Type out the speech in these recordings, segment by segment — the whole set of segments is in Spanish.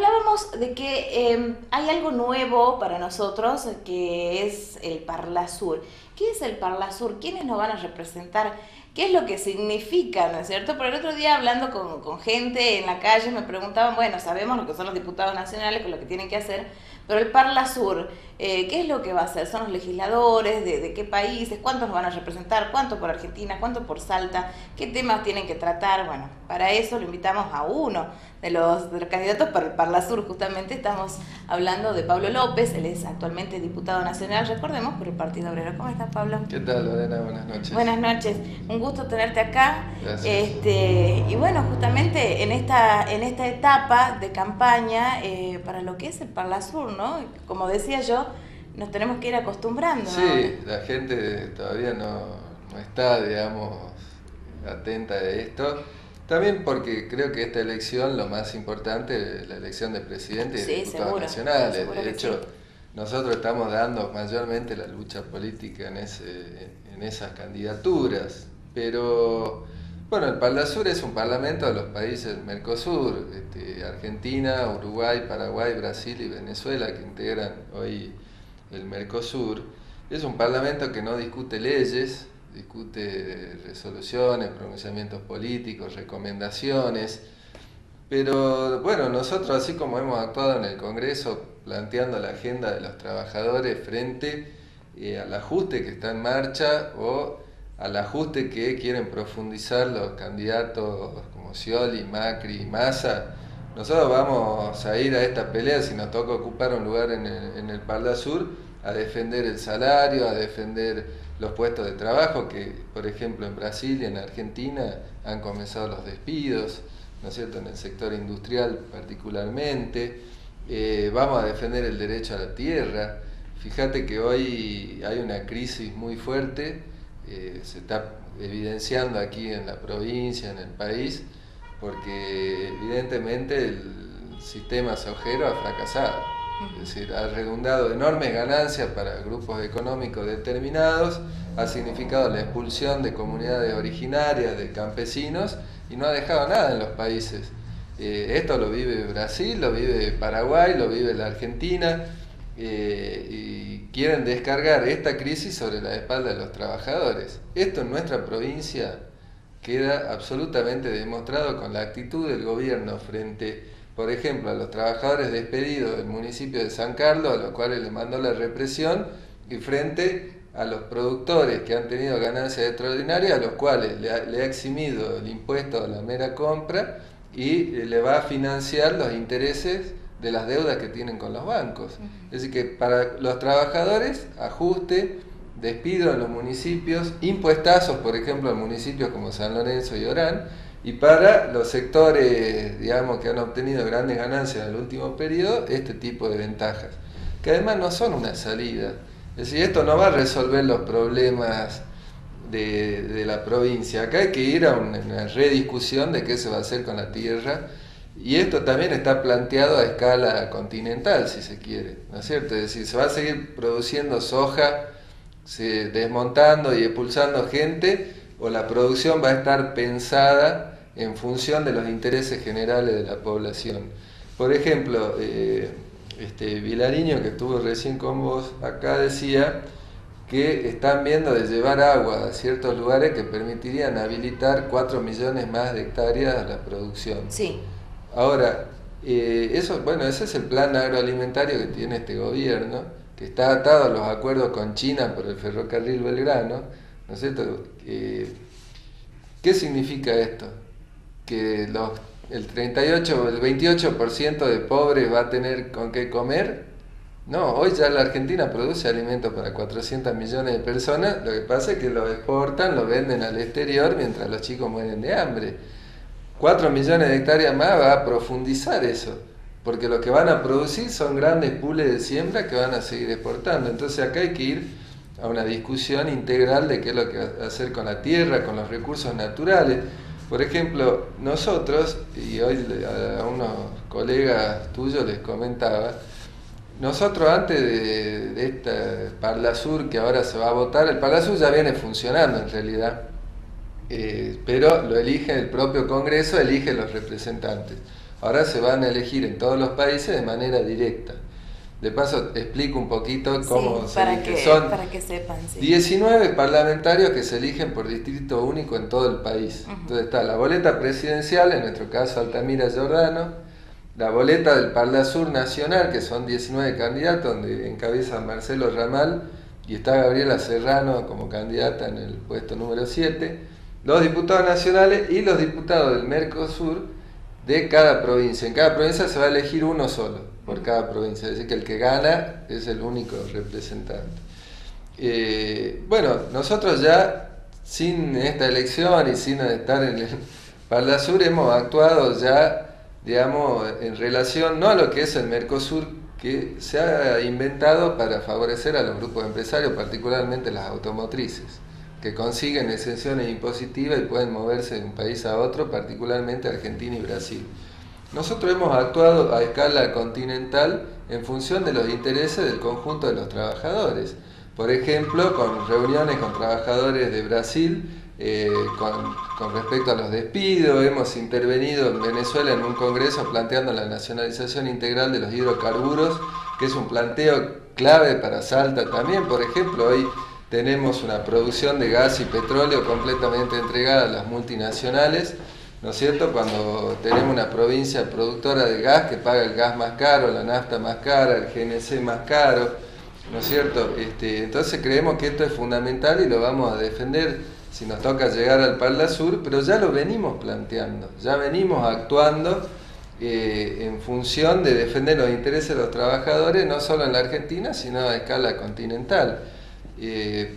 hablábamos de que hay algo nuevo para nosotros que es el Parlasur. ¿Qué es el Parlasur? ¿Quiénes nos van a representar? ¿Qué es lo que significa, no es cierto? Por el otro día hablando con gente en la calle me preguntaban, bueno, sabemos lo que son los diputados nacionales, con lo que tienen que hacer, pero el Parlasur, ¿qué es lo que va a hacer? ¿Son los legisladores? ¿De qué países? ¿Cuántos nos van a representar? ¿Cuánto por Argentina? ¿Cuánto por Salta? ¿Qué temas tienen que tratar? Bueno, para eso lo invitamos a uno de los candidatos para el Parlasur. Justamente estamos hablando de Pablo López, él es actualmente diputado nacional, recordemos, por el Partido Obrero. ¿Cómo estás, Pablo? ¿Qué tal, Lorena? Buenas noches. Buenas noches, un gusto tenerte acá. Gracias. Y bueno, justamente en esta etapa de campaña para lo que es el Parlasur, ¿no? Como decía yo, nos tenemos que ir acostumbrando, ¿no? Sí, la gente todavía no está, digamos, atenta de esto. También porque creo que esta elección, lo más importante es la elección de presidente y de diputados nacionales. De hecho, nosotros estamos dando mayormente la lucha política en esas candidaturas. Pero, bueno, el Parlasur es un parlamento de los países del Mercosur, Argentina, Uruguay, Paraguay, Brasil y Venezuela, que integran hoy el Mercosur. Es un parlamento que no discute leyes, discute resoluciones, pronunciamientos políticos, recomendaciones, pero bueno, nosotros así como hemos actuado en el Congreso planteando la agenda de los trabajadores frente al ajuste que está en marcha o al ajuste que quieren profundizar los candidatos como Scioli, Macri y Massa, nosotros vamos a ir a esta pelea si nos toca ocupar un lugar en el Parlasur, a defender el salario, a defender los puestos de trabajo, que por ejemplo en Brasil y en Argentina han comenzado los despidos, ¿no es cierto?, en el sector industrial particularmente. Vamos a defender el derecho a la tierra. Fíjate que hoy hay una crisis muy fuerte, se está evidenciando aquí en la provincia, en el país, porque evidentemente el sistema sojero ha fracasado. Es decir, ha redundado enormes ganancias para grupos económicos determinados, ha significado la expulsión de comunidades originarias, de campesinos, y no ha dejado nada en los países. Esto lo vive Brasil, lo vive Paraguay, lo vive la Argentina, y quieren descargar esta crisis sobre la espalda de los trabajadores. Esto en nuestra provincia queda absolutamente demostrado con la actitud del gobierno frente, por ejemplo, a los trabajadores despedidos del municipio de San Carlos, a los cuales le mandó la represión, y frente a los productores que han tenido ganancias extraordinarias, a los cuales le ha eximido el impuesto a la mera compra y le va a financiar los intereses de las deudas que tienen con los bancos. Es decir, que para los trabajadores, ajuste, despido en los municipios, impuestazos, por ejemplo, en municipios como San Lorenzo y Orán, y para los sectores, digamos, que han obtenido grandes ganancias en el último periodo, este tipo de ventajas, que además no son una salida. Es decir, esto no va a resolver los problemas de la provincia. Acá hay que ir a una rediscusión de qué se va a hacer con la tierra, y esto también está planteado a escala continental, si se quiere, ¿no es cierto? Es decir, se va a seguir produciendo soja, desmontando y expulsando gente, o la producción va a estar pensada en función de los intereses generales de la población. Por ejemplo, Vilariño, que estuvo recién con vos acá, decía que están viendo de llevar agua a ciertos lugares que permitirían habilitar 4 millones más de hectáreas a la producción. Sí. Ahora, ese es el plan agroalimentario que tiene este gobierno, que está atado a los acuerdos con China por el ferrocarril Belgrano, ¿no es cierto? ¿Qué significa esto? ¿Que el 28% de pobres va a tener con qué comer? No, hoy ya la Argentina produce alimentos para 400 millones de personas, lo que pasa es que lo exportan, lo venden al exterior mientras los chicos mueren de hambre. 4 millones de hectáreas más va a profundizar eso, porque lo que van a producir son grandes pools de siembra que van a seguir exportando. Entonces acá hay que ir a una discusión integral de qué es lo que hacer con la tierra, con los recursos naturales. Por ejemplo, nosotros, y hoy a unos colegas tuyos les comentaba, nosotros antes de esta Parlasur que ahora se va a votar, el Parlasur ya viene funcionando en realidad, pero lo elige el propio Congreso, elige los representantes. ahora se van a elegir en todos los países de manera directa. De paso, explico un poquito cómo sí, se elige. Son para que sepan, sí. 19 parlamentarios que se eligen por distrito único en todo el país. Entonces está la boleta presidencial, en nuestro caso Altamira Giordano, la boleta del Parlasur Nacional, que son 19 candidatos, donde encabeza Marcelo Ramal y está Gabriela Serrano como candidata en el puesto número 7, los diputados nacionales y los diputados del Mercosur de cada provincia. En cada provincia se va a elegir uno solo por cada provincia, es decir, que el que gana es el único representante. Bueno, nosotros ya, sin esta elección y sin estar en el Parlasur, hemos actuado ya, digamos, en relación no a lo que es el Mercosur, que se ha inventado para favorecer a los grupos empresarios, particularmente las automotrices, que consiguen exenciones impositivas y pueden moverse de un país a otro, particularmente Argentina y Brasil. Nosotros hemos actuado a escala continental en función de los intereses del conjunto de los trabajadores. Por ejemplo, con reuniones con trabajadores de Brasil, con respecto a los despidos, hemos intervenido en Venezuela en un congreso planteando la nacionalización integral de los hidrocarburos, que es un planteo clave para Salta también. Por ejemplo, hoy tenemos una producción de gas y petróleo completamente entregada a las multinacionales, ¿no es cierto? Cuando tenemos una provincia productora de gas que paga el gas más caro, la nafta más cara, el GNC más caro, ¿no es cierto? Entonces creemos que esto es fundamental y lo vamos a defender si nos toca llegar al Parlasur, pero ya lo venimos planteando, ya venimos actuando en función de defender los intereses de los trabajadores, no solo en la Argentina, sino a escala continental.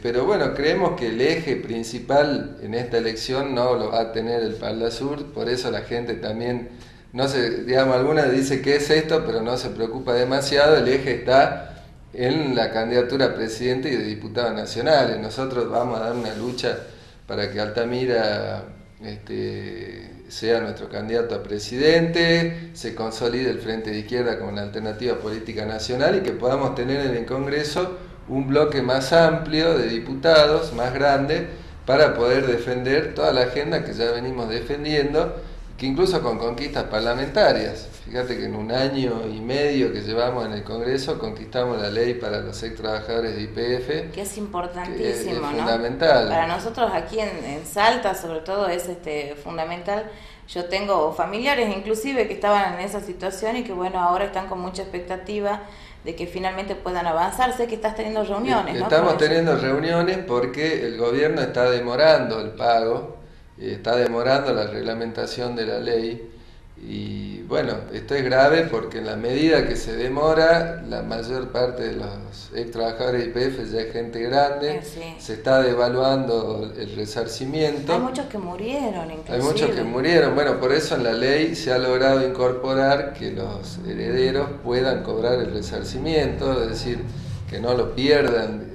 Pero bueno, creemos que el eje principal en esta elección no lo va a tener el Parlasur, por eso la gente también, no sé, digamos, algunas dice qué es esto, pero no se preocupa demasiado, el eje está en la candidatura a presidente y de diputados nacionales. Nosotros vamos a dar una lucha para que Altamira sea nuestro candidato a presidente, se consolide el Frente de Izquierda como una alternativa política nacional y que podamos tener en el Congreso un bloque más amplio de diputados, más grande, para poder defender toda la agenda que ya venimos defendiendo, que incluso con conquistas parlamentarias. Fíjate que en 1 año y medio que llevamos en el Congreso conquistamos la ley para los ex trabajadores de YPF. Que es importantísimo, ¿no? Fundamental. Para nosotros aquí en Salta, sobre todo, es fundamental. Yo tengo familiares inclusive que estaban en esa situación y que bueno, ahora están con mucha expectativa de que finalmente puedan avanzar. Sé que estás teniendo reuniones, ¿no? Estamos teniendo reuniones porque el gobierno está demorando el pago, está demorando la reglamentación de la ley y bueno, esto es grave porque en la medida que se demora, la mayor parte de los ex trabajadores de YPF ya es gente grande, sí. Se está devaluando el resarcimiento. Hay muchos que murieron, inclusive. Hay muchos que murieron, bueno, por eso en la ley se ha logrado incorporar que los herederos puedan cobrar el resarcimiento, es decir, que no lo pierdan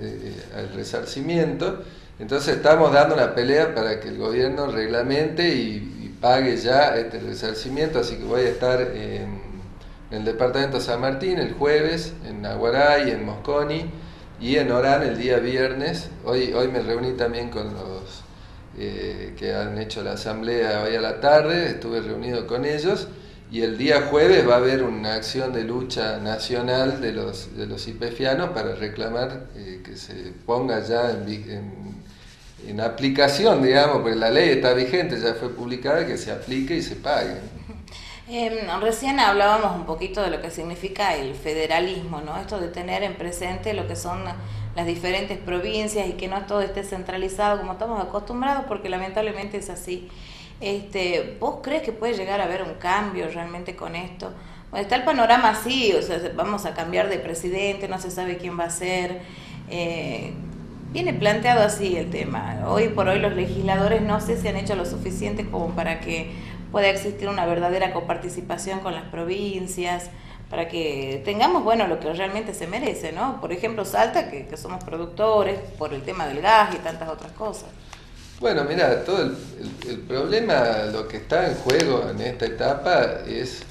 el resarcimiento. Entonces estamos dando una pelea para que el gobierno reglamente y pague ya este resarcimiento, así que voy a estar en el departamento de San Martín el jueves, en Aguaray, en Mosconi y en Orán el día viernes. Hoy me reuní también con los que han hecho la asamblea hoy a la tarde, estuve reunido con ellos y el día jueves va a haber una acción de lucha nacional de los YPFianos para reclamar que se ponga ya en aplicación, digamos, porque la ley está vigente, ya fue publicada, que se aplique y se pague. Recién hablábamos un poquito de lo que significa el federalismo, ¿no? Esto de tener en presente lo que son las diferentes provincias y que no todo esté centralizado como estamos acostumbrados, porque lamentablemente es así. ¿Vos crees que puede llegar a haber un cambio realmente con esto? Bueno, está el panorama así, o sea, vamos a cambiar de presidente, no se sabe quién va a ser. Viene planteado así el tema. Hoy por hoy los legisladores no sé si han hecho lo suficiente como para que pueda existir una verdadera coparticipación con las provincias, para que tengamos, bueno, lo que realmente se merece, ¿no? Por ejemplo, Salta, que somos productores por el tema del gas y tantas otras cosas. Bueno, mira, todo el problema, lo que está en juego en esta etapa es,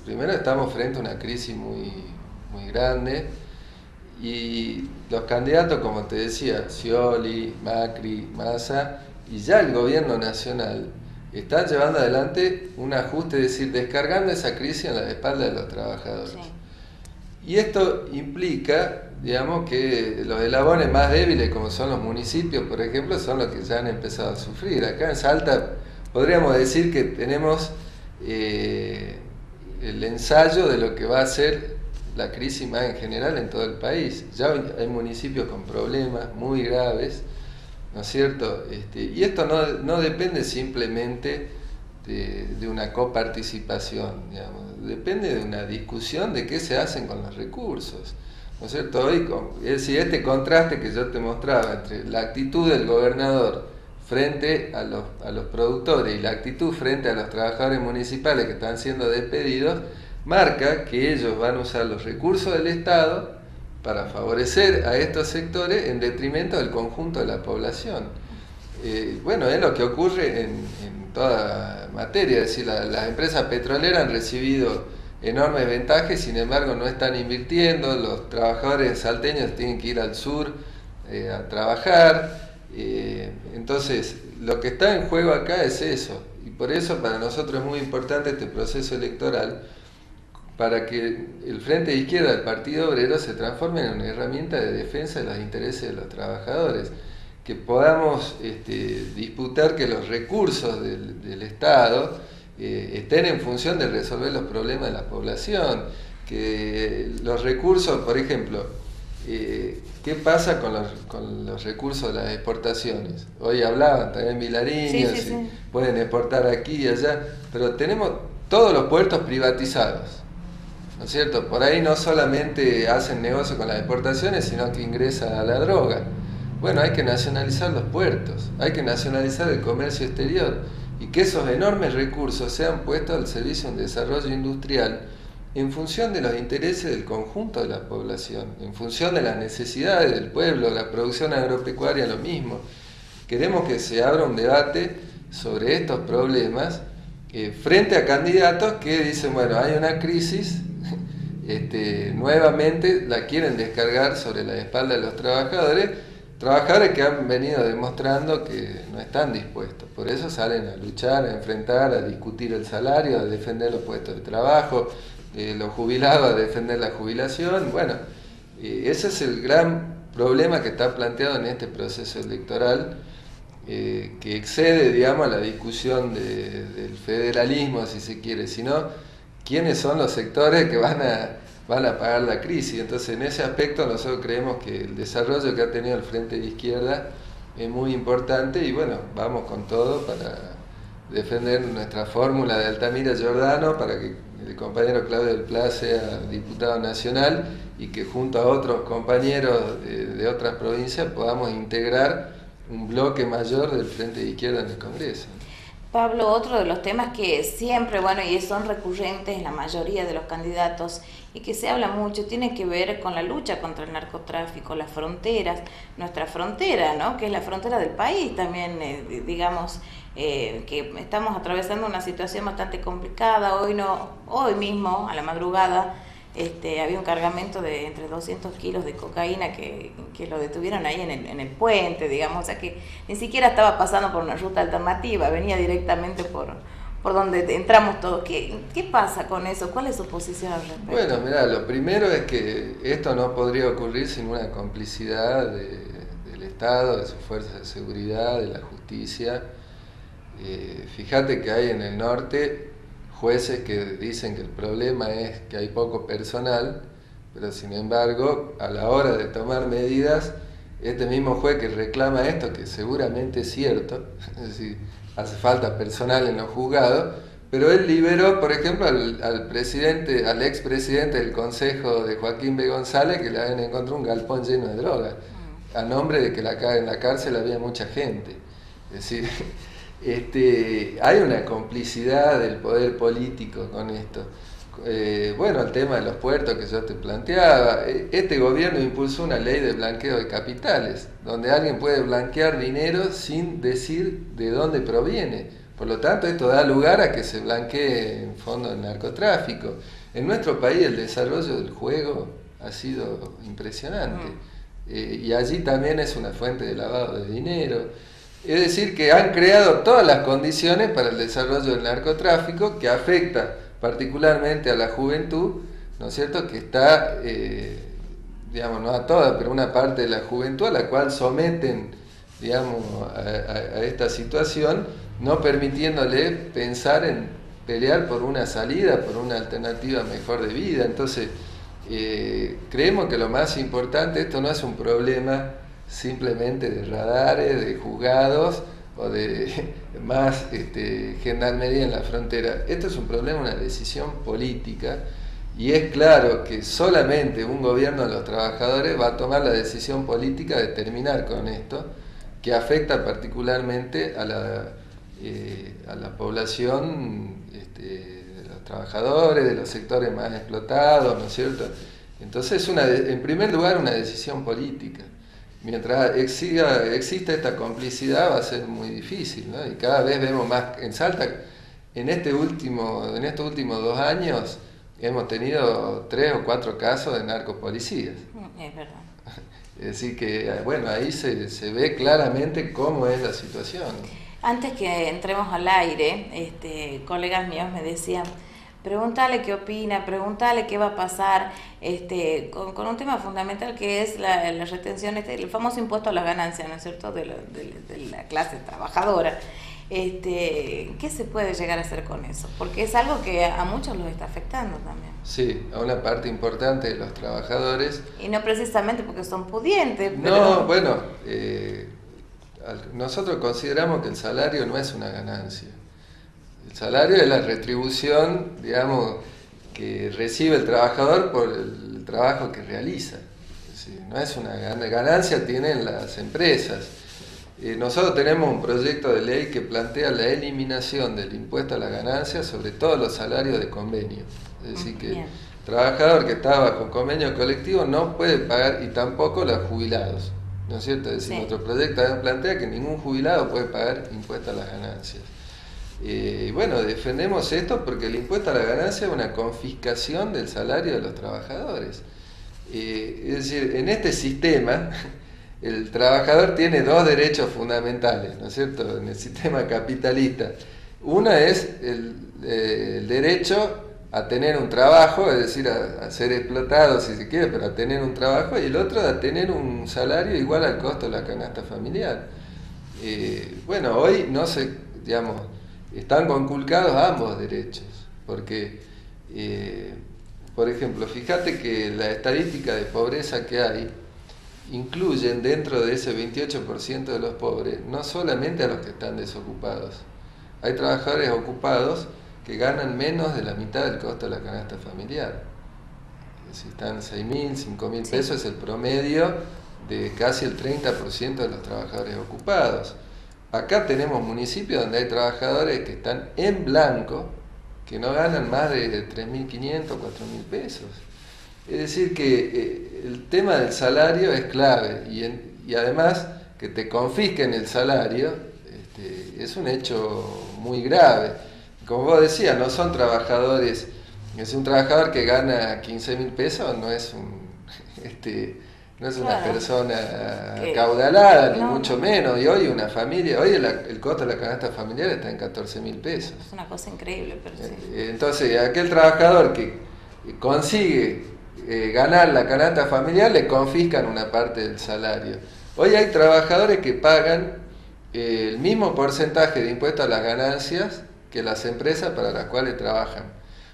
primero estamos frente a una crisis muy, muy grande, y los candidatos, como te decía, Scioli, Macri, Massa, y ya el gobierno nacional, están llevando adelante un ajuste, es decir, descargando esa crisis en la espalda de los trabajadores. Sí. Y esto implica, digamos, que los eslabones más débiles, como son los municipios, por ejemplo, son los que ya han empezado a sufrir. Acá en Salta podríamos decir que tenemos el ensayo de lo que va a ser la crisis más en general en todo el país. Ya hay municipios con problemas muy graves, ¿no es cierto? Y esto no depende simplemente de una coparticipación, digamos. Depende de una discusión de qué se hacen con los recursos, ¿no es cierto? Hoy, es decir, este contraste que yo te mostraba entre la actitud del gobernador frente a los productores y la actitud frente a los trabajadores municipales que están siendo despedidos, marca que ellos van a usar los recursos del Estado para favorecer a estos sectores en detrimento del conjunto de la población. Bueno, es lo que ocurre en toda materia, es decir, las empresas petroleras han recibido enormes ventajas, sin embargo no están invirtiendo, los trabajadores salteños tienen que ir al sur a trabajar, entonces lo que está en juego acá es eso, y por eso para nosotros es muy importante este proceso electoral, para que el Frente de Izquierda del Partido Obrero se transforme en una herramienta de defensa de los intereses de los trabajadores, que podamos disputar que los recursos del Estado estén en función de resolver los problemas de la población, que los recursos, por ejemplo, ¿qué pasa con los recursos de las exportaciones? Hoy hablaban también Vilariño, sí. Pueden exportar aquí y allá, pero tenemos todos los puertos privatizados, ¿no es cierto? Por ahí no solamente hacen negocio con las exportaciones, sino que ingresa a la droga. Bueno, hay que nacionalizar los puertos, hay que nacionalizar el comercio exterior y que esos enormes recursos sean puestos al servicio de un desarrollo industrial en función de los intereses del conjunto de la población, en función de las necesidades del pueblo, la producción agropecuaria, lo mismo. Queremos que se abra un debate sobre estos problemas frente a candidatos que dicen, bueno, hay una crisis, nuevamente la quieren descargar sobre la espalda de los trabajadores que han venido demostrando que no están dispuestos, por eso salen a luchar, a enfrentar, a discutir el salario, a defender los puestos de trabajo, los jubilados a defender la jubilación. Bueno, ese es el gran problema que está planteado en este proceso electoral, que excede, digamos, a la discusión del federalismo, si se quiere, sino quiénes son los sectores que van a pagar la crisis. Entonces, en ese aspecto nosotros creemos que el desarrollo que ha tenido el Frente de Izquierda es muy importante y bueno, vamos con todo para defender nuestra fórmula de Altamira Giordano, para que el compañero Claudio del Pla sea diputado nacional y que junto a otros compañeros de otras provincias podamos integrar un bloque mayor del Frente de Izquierda en el Congreso. Pablo, otro de los temas que siempre, bueno, y son recurrentes en la mayoría de los candidatos y que se habla mucho, tiene que ver con la lucha contra el narcotráfico, las fronteras, nuestra frontera, ¿no? Que es la frontera del país también, digamos, que estamos atravesando una situación bastante complicada. Hoy mismo, a la madrugada, había un cargamento de entre 200 kilos de cocaína que lo detuvieron ahí en el puente, digamos, o sea que ni siquiera estaba pasando por una ruta alternativa, venía directamente por donde entramos todos. ¿Qué pasa con eso? ¿Cuál es su posición al respecto? Bueno, mirá, lo primero es que esto no podría ocurrir sin una complicidad del Estado, de sus fuerzas de seguridad, de la justicia. Fíjate que hay en el norte jueces que dicen que el problema es que hay poco personal, pero sin embargo, a la hora de tomar medidas, este mismo juez que reclama esto, que seguramente es cierto, es decir, hace falta personal en los juzgados, pero él liberó, por ejemplo, al expresidente del Consejo de Joaquín B. González, que le habían encontrado un galpón lleno de droga, a nombre de que en la cárcel había mucha gente. Es decir, hay una complicidad del poder político con esto. Bueno, el tema de los puertos que yo te planteaba, este gobierno impulsó una ley de blanqueo de capitales, donde alguien puede blanquear dinero sin decir de dónde proviene. Por lo tanto, esto da lugar a que se blanquee en fondo el narcotráfico. En nuestro país el desarrollo del juego ha sido impresionante, y allí también es una fuente de lavado de dinero. Es decir, que han creado todas las condiciones para el desarrollo del narcotráfico, que afecta particularmente a la juventud, ¿no es cierto?, que está, digamos, no a toda, pero una parte de la juventud a la cual someten, digamos, a esta situación, no permitiéndole pensar en pelear por una salida, por una alternativa mejor de vida. Entonces, creemos que lo más importante, esto no es un problema simplemente de radares, de juzgados o de más gendarmería en la frontera. Esto es un problema, una decisión política, y es claro que solamente un gobierno de los trabajadores va a tomar la decisión política de terminar con esto, que afecta particularmente a la población de los trabajadores, de los sectores más explotados, ¿no es cierto? Entonces en primer lugar, una decisión política. Mientras exista esta complicidad va a ser muy difícil, ¿no? Y cada vez vemos más en Salta. En estos últimos 2 años hemos tenido 3 o 4 casos de narcopolicías. Es verdad. Es decir que, bueno, ahí se ve claramente cómo es la situación. Antes que entremos al aire, colegas míos me decían, pregúntale qué opina, pregúntale qué va a pasar, con un tema fundamental que es la retención, el famoso impuesto a las ganancias, ¿no es cierto?, de la clase trabajadora. ¿Qué se puede llegar a hacer con eso? Porque es algo que a muchos los está afectando también. Sí, a una parte importante de los trabajadores. Y no precisamente porque son pudientes. No, bueno, nosotros consideramos que el salario no es una ganancia. El salario es la retribución, digamos, que recibe el trabajador por el trabajo que realiza. Es decir, no es una ganancia, tienen las empresas. Nosotros tenemos un proyecto de ley que plantea la eliminación del impuesto a la ganancia sobre todos los salarios de convenio. Es decir, que el trabajador que está bajo convenio colectivo no puede pagar, y tampoco los jubilados, ¿no es cierto? Es decir, nuestro proyecto plantea que ningún jubilado puede pagar impuesto a las ganancias. Bueno, defendemos esto porque el impuesto a la ganancia es una confiscación del salario de los trabajadores. Es decir, en este sistema el trabajador tiene 2 derechos fundamentales, ¿no es cierto?, en el sistema capitalista. Uno es el derecho a tener un trabajo, es decir, a ser explotado si se quiere, pero a tener un trabajo, y el otro a tener un salario igual al costo de la canasta familiar. Bueno, hoy no se, digamos, están conculcados ambos derechos, porque, por ejemplo, fíjate que la estadística de pobreza que hay incluyen dentro de ese 28% de los pobres no solamente a los que están desocupados. Hay trabajadores ocupados que ganan menos de la mitad del costo de la canasta familiar. Si están 6.000, 5.000 pesos, es el promedio de casi el 30% de los trabajadores ocupados. Acá tenemos municipios donde hay trabajadores que están en blanco, que no ganan más de 3.500, 4.000 pesos. Es decir que el tema del salario es clave, y además que te confisquen el salario es un hecho muy grave. Como vos decías, no son trabajadores, es un trabajador que gana 15.000 pesos, no es una persona acaudalada, ni mucho menos. Y hoy una familia, hoy el costo de la canasta familiar está en 14.000 pesos. Es una cosa increíble, pero sí. Entonces, aquel trabajador que consigue ganar la canasta familiar, le confiscan una parte del salario. Hoy hay trabajadores que pagan el mismo porcentaje de impuesto a las ganancias que las empresas para las cuales trabajan.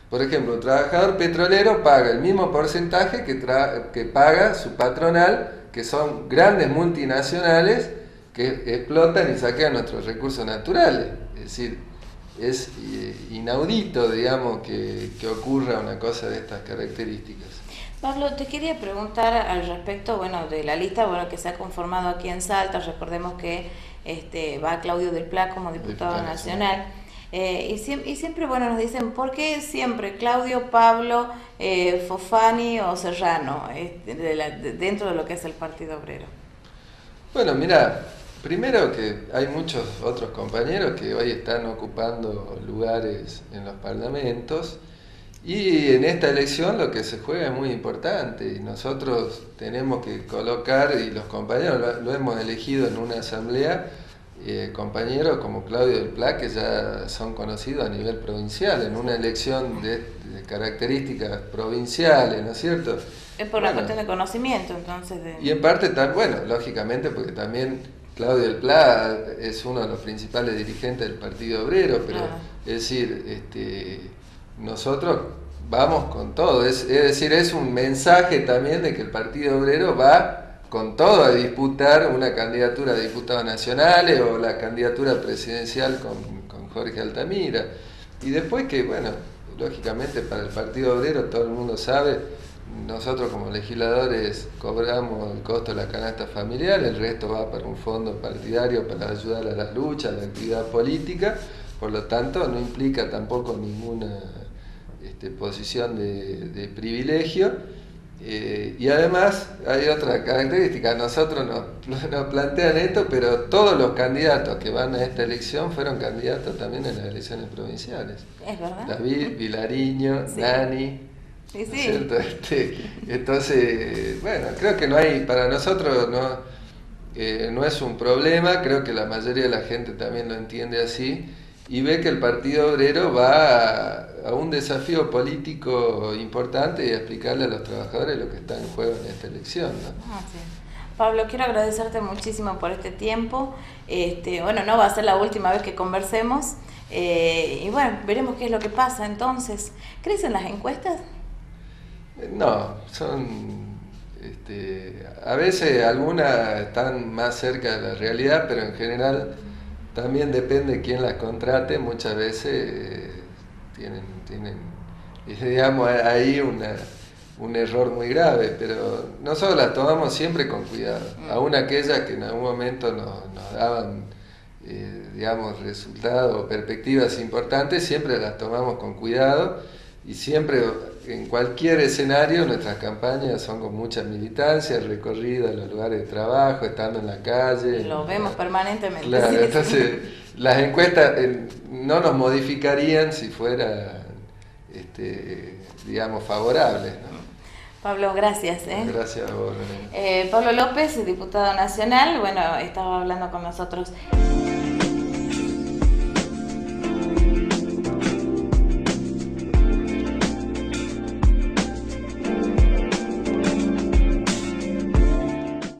Por ejemplo, un trabajador petrolero paga el mismo porcentaje que paga su patronal, que son grandes multinacionales que explotan y saquean nuestros recursos naturales. Es decir, es inaudito, digamos, que ocurra una cosa de estas características. Pablo, te quería preguntar al respecto, bueno, de la lista, que se ha conformado aquí en Salta. Recordemos que va Claudio del Pla como diputado nacional. Y siempre, nos dicen, ¿por qué siempre Claudio, Pablo, Fofani o Serrano dentro de lo que es el Partido Obrero? Bueno, mira, primero que hay muchos otros compañeros que hoy están ocupando lugares en los parlamentos, y en esta elección lo que se juega es muy importante, y nosotros tenemos que colocar, y los compañeros lo hemos elegido en una asamblea, compañeros como Claudio del Pla, que ya son conocidos a nivel provincial, en una elección de características provinciales, ¿no es cierto? Es por una cuestión de conocimiento, entonces. Y en parte, bueno, lógicamente, porque también Claudio del Pla es uno de los principales dirigentes del Partido Obrero, pero es decir, nosotros vamos con todo, es decir, es un mensaje también de que el Partido Obrero va con todo a disputar una candidatura a diputados nacionales o la candidatura presidencial con Jorge Altamira. Y después que, bueno, lógicamente para el Partido Obrero todo el mundo sabe, nosotros como legisladores cobramos el costo de la canasta familiar, el resto va para un fondo partidario para ayudar a la lucha, a la actividad política, por lo tanto no implica tampoco ninguna posición de privilegio. Y además hay otra característica, nosotros nos plantean esto, pero todos los candidatos que van a esta elección fueron candidatos también en las elecciones provinciales. Es verdad. David, Vilariño, Nani. Sí, sí. ¿Cierto? Entonces, bueno, creo que no hay, para nosotros no es un problema, creo que la mayoría de la gente también lo entiende así, y ve que el Partido Obrero va a un desafío político importante y a explicarle a los trabajadores lo que está en juego en esta elección, ¿no? Sí. Pablo, quiero agradecerte muchísimo por este tiempo. Bueno, no va a ser la última vez que conversemos. Y bueno, veremos qué es lo que pasa entonces. ¿Crees en las encuestas? No, son... a veces algunas están más cerca de la realidad, pero en general también depende de quién las contrate. Muchas veces tienen digamos, ahí un error muy grave, pero nosotros las tomamos siempre con cuidado. Aún aquellas que en algún momento nos daban, digamos, resultados o perspectivas importantes, siempre las tomamos con cuidado y siempre, en cualquier escenario, nuestras campañas son con mucha militancia, recorrido a los lugares de trabajo, estando en la calle. Lo vemos permanentemente. Claro, entonces las encuestas no nos modificarían si fueran, digamos, favorables, ¿no? Pablo, gracias. Gracias a vos, Pablo López, diputado nacional, bueno, estaba hablando con nosotros.